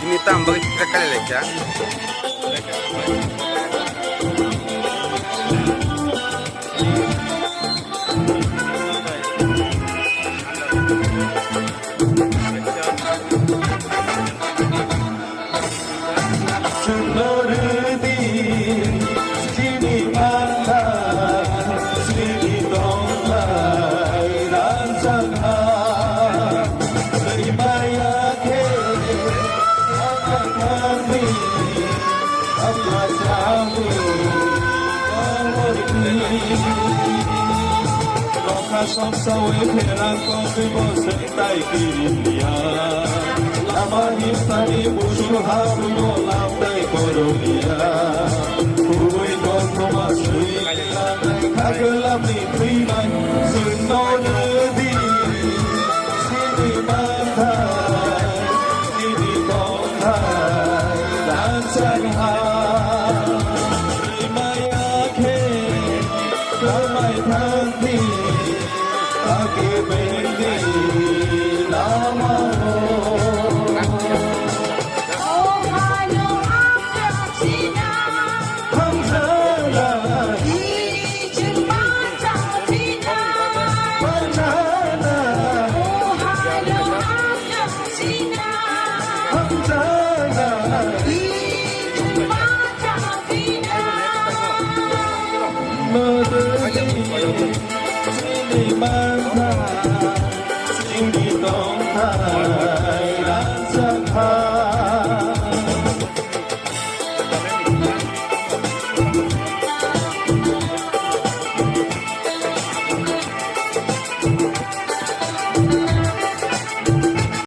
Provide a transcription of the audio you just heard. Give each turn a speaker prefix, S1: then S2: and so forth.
S1: Finita ang bagay kakalelek ya.
S2: Song sao với thế lan con với bộ sợi tay kiri lama himsani musuh haru làm tay koronia kui con thoma sui kagelam ni priman sun no di sini mata sini tongha dan sangha maya ke kamai thanti Agi bendi lama
S3: Oh hayo Argentina
S2: Hamzala
S3: Diri jemata Tina
S2: Panjana
S3: Oh hayo Argentina
S2: Hamzala
S3: Diri jemata Tina
S2: Medeni Sini mata Sini tongha